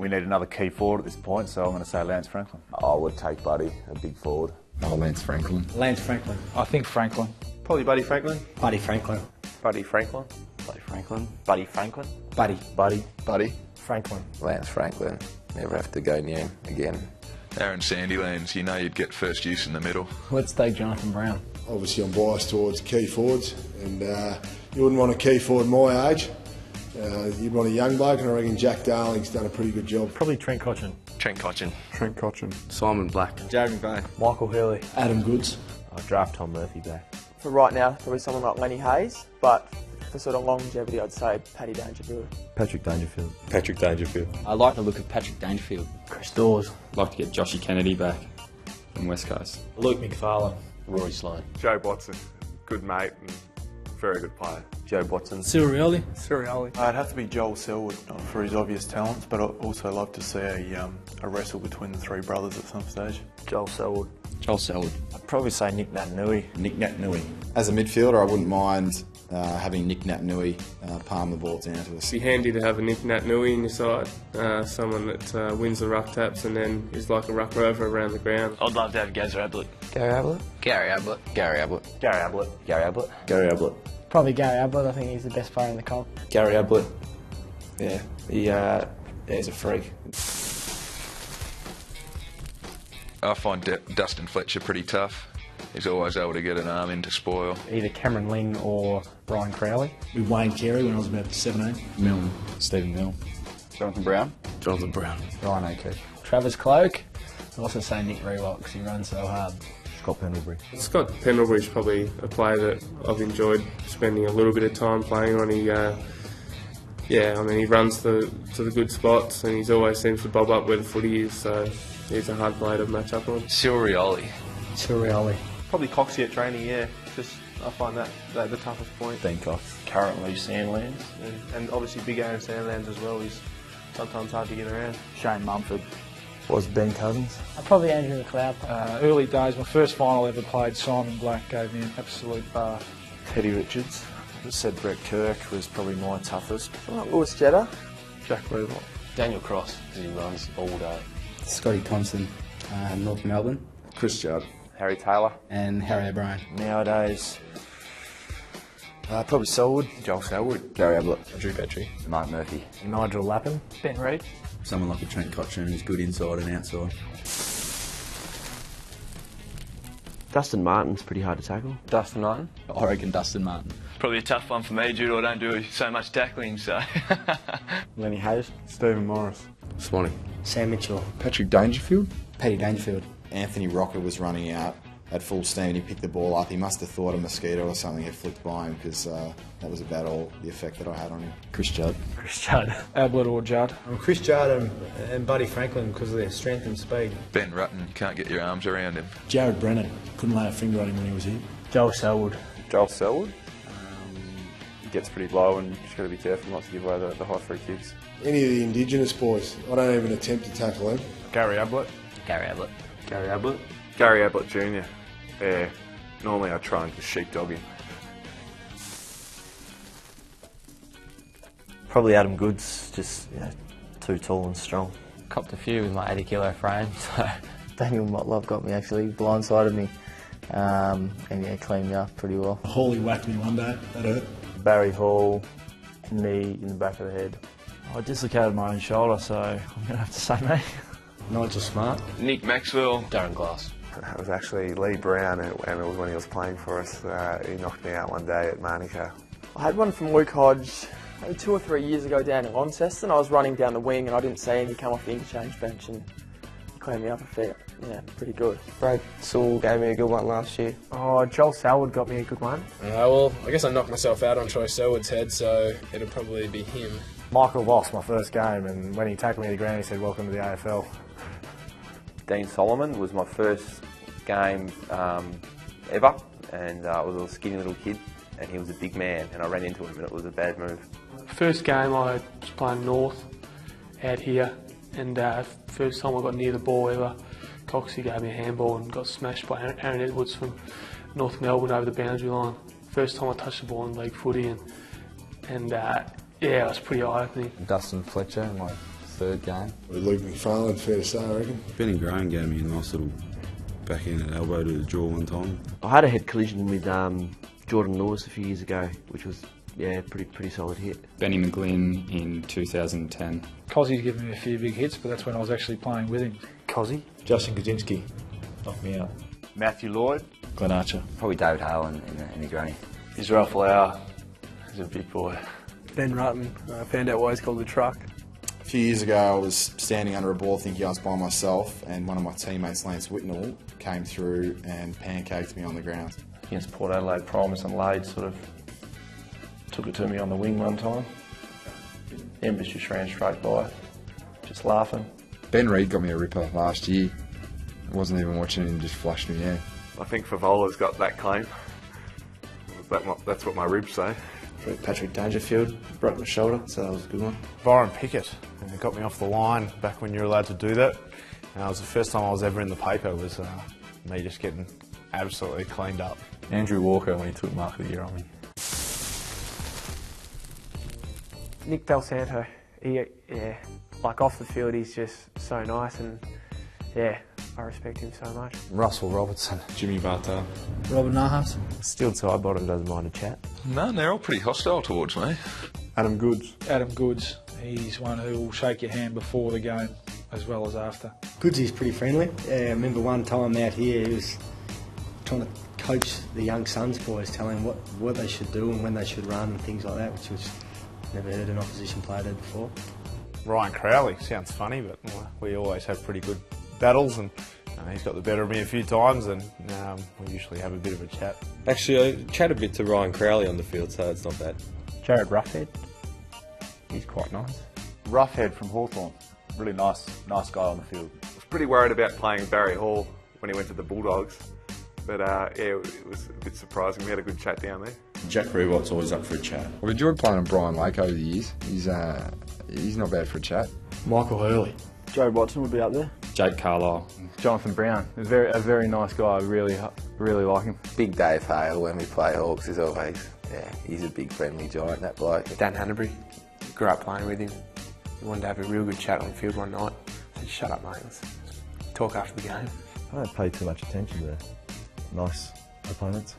we need another key forward at this point, so I'm going to say Lance Franklin. I would take Buddy, a big forward. Oh, Lance Franklin. Lance Franklin. I think Franklin. Probably Buddy Franklin. Buddy Franklin. Buddy Franklin. Buddy Franklin. Buddy Franklin. Buddy. Buddy. Buddy. Franklin. Lance Franklin. Never have to go near him again. Aaron Sandylands, you know you'd get first use in the middle. Let's take Jonathan Brown. Obviously I'm biased towards key forwards, and you wouldn't want a key forward my age. You'd want a young bloke, and I reckon Jack Darling's done a pretty good job. Probably Trent Cotchin. Trent Cotchin. Trent Cotchin. Simon Black. Jared McVeigh. Michael Hurley. Adam Goods. I'd draft Tom Murphy back. For right now, probably someone like Lenny Hayes, but for sort of longevity, I'd say Paddy Dangerfield. Patrick Dangerfield. Patrick Dangerfield. I like the look of Patrick Dangerfield. Chris Dawes. I'd like to get Joshy Kennedy back from West Coast. Luke McFarlane. Rory Sloane. Joe Watson. Good mate and very good player. Joe Watson. Sirioli. Sirioli. It'd have to be Joel Selwood for his obvious talents, but I'd also love to see a wrestle between the three brothers at some stage. Joel Selwood. Joel Selwood. I'd probably say Nick Naitanui. Nick Naitanui. As a midfielder, I wouldn't mind having Nick Naitanui palm the ball down to us. It'd be handy to have a Nick Naitanui in your side, someone that wins the ruck taps and then is like a ruck rover around the ground. I'd love to have Gazza Ablett. Gary Ablett. Gary Ablett. Gary Ablett. Gary Ablett. Gary Ablett. Gary Ablett. Probably Gary Ablett. I think he's the best player in the comp. Gary Ablett. Yeah, he's a freak. I find Dustin Fletcher pretty tough. He's always able to get an arm in to spoil. Either Cameron Ling or Brian Crowley. With Wayne Carey when I was about 17. Milne. Stephen Milne. Jonathan Brown. Jonathan Brown. Ryan O'Keefe. Travis Cloak. I'd also say Nick Rewalt because he runs so hard. Scott Pendlebury. Scott Pendlebury's probably a player that I've enjoyed spending a little bit of time playing on. He runs to the good spots and he always seems to bob up where the footy is, so he's a hard player to match up on. Sirioli. Sirioli. Probably Coxie at training, yeah. Just I find that the toughest point. Dean Cox. Currently Sandlands. And obviously Big Aaron Sandlands as well. He's sometimes hard to get around. Shane Mumford. Was Ben Cousins. Probably Andrew McLeod. Early days, my first final ever played, Simon Black gave me an absolute bar. Teddy Richards. I said Brett Kirk was probably my toughest. Lewis Jetta. Jack Rewalt. Daniel Cross, because he runs all day. Scotty Thompson, North Melbourne. Chris Judd. Harry Taylor. And Harry O'Brien. Nowadays, probably Selwood. Joel Selwood. Gary Ablett. Drew Petrie. Mark Murphy. Nigel Lappin. Ben Reid. Someone like a Trent Cotchin who's good inside and outside. Dustin Martin's pretty hard to tackle. Dustin Martin. I reckon Dustin Martin. Probably a tough one for me due to I don't do so much tackling, so... Lenny Hayes. Stephen Morris. Swanee. Sam Mitchell. Patrick Dangerfield. Paddy Dangerfield. Anthony Rocker was running out at full steam and he picked the ball up. He must have thought a mosquito or something had flicked by him because that was about all the effect that I had on him. Chris Judd. Chris Judd. Ablett or Judd. Chris Judd and Buddy Franklin because of their strength and speed. Ben Rutten, you can't get your arms around him. Jared Brennan. Couldn't lay a finger on him when he was here. Joel Selwood. Joel Selwood. He gets pretty low and you've just got to be careful not to give away the high free kicks. Any of the Indigenous boys, I don't even attempt to tackle them. Gary Ablett. Gary Ablett. Gary Ablett. Gary Ablett Jr. Yeah. Normally I try and just sheepdog him. Probably Adam Goods, just too tall and strong. Copped a few with my 80 kilo frame, so Daniel Motlop got me actually, blindsided me, and cleaned me up pretty well. Hawley whacked me one day, that hurt. Barry Hall, knee in the back of the head. I dislocated my own shoulder, so I'm going to have to say me. Nigel Smart. Nick Maxwell. Darren Glass. It was actually Lee Brown, and it was when he was playing for us. He knocked me out one day at Marnica. I had one from Luke Hodge maybe 2 or 3 years ago down in Launceston. I was running down the wing and I didn't see him. He came off the interchange bench and cleaned me up a fair. Yeah, pretty good. Brad Sewell gave me a good one last year. Oh, Joel Selwood got me a good one. Well, I guess I knocked myself out on Troy Selwood's head, so it'll probably be him. Michael Voss, my first game, and when he tackled me to the ground, he said, "Welcome to the AFL." Dean Solomon was my first game ever, and I was a skinny little kid, and he was a big man, and I ran into him, and it was a bad move. First game I was playing North out here, and first time I got near the ball ever, Coxie gave me a handball and got smashed by Aaron Edwards from North Melbourne over the boundary line. First time I touched the ball in league footy, and yeah, it was pretty eye-opening. Dustin Fletcher, my third game. Luke McFarlane, fair to say, I reckon. Ben and Graham gave me a nice little backhanded elbow to the jaw one time. I had a head collision with Jordan Lewis a few years ago, which was pretty solid hit. Benny McGlynn in 2010. Cozzie's given me a few big hits, but that's when I was actually playing with him. Cozzy? Justin Kaczynski knocked me out. Matthew Lloyd. Glenn Archer. Probably David Hale in the granny. Israel Folau. He's a big boy. Ben Rutten. I found out why he's called the truck. A few years ago, I was standing under a ball thinking I was by myself, and one of my teammates, Lance Whitnell, came through and pancaked me on the ground. Against Port Adelaide, Primus and Lade sort of took it to me on the wing one time. Embers just ran straight by, just laughing. Ben Reid got me a ripper last year. I wasn't even watching and just flushed me out. I think Favola's got that claim. That's what my ribs say. Patrick Dangerfield broke my shoulder, so that was a good one. Byron Pickett, and it got me off the line back when you were allowed to do that. And it was the first time I was ever in the paper, was me just getting absolutely cleaned up. Andrew Walker when he took Mark of the Year on me. Nick Dal Santo. Like off the field, he's just so nice, and I respect him so much. Russell Robertson. Jimmy Barta. Robin Nahas. Steel tie bottom doesn't mind a chat. No, they're all pretty hostile towards me. Adam Goods. Adam Goods. He's one who will shake your hand before the game as well as after. Goodsy's pretty friendly. I remember one time out here, he was trying to coach the young Suns boys, telling them what they should do and when they should run and things like that, which was never heard an opposition player do before. Ryan Crowley, sounds funny, but we always have pretty good battles, and he's got the better of me a few times, and we usually have a bit of a chat. Actually, I chat a bit to Ryan Crowley on the field, so it's not bad. Jared Roughhead, he's quite nice. Roughhead from Hawthorn, really nice guy on the field. I was pretty worried about playing Barry Hall when he went to the Bulldogs, but it was a bit surprising. We had a good chat down there. Jack Rewalt's always up for a chat. I've enjoyed playing on Brian Lake over the years. He's not bad for a chat. Michael Hurley. Joe Watson would be up there. Jake Carlisle. Jonathan Brown, a very nice guy. I really like him. Big Dave Hale when we play Hawks is always, he's a big friendly giant, that bloke. Dan Hanbury. Grew up playing with him. We wanted to have a real good chat on the field one night. I said, shut up, mate. Let's talk after the game. I don't pay too much attention to nice opponents.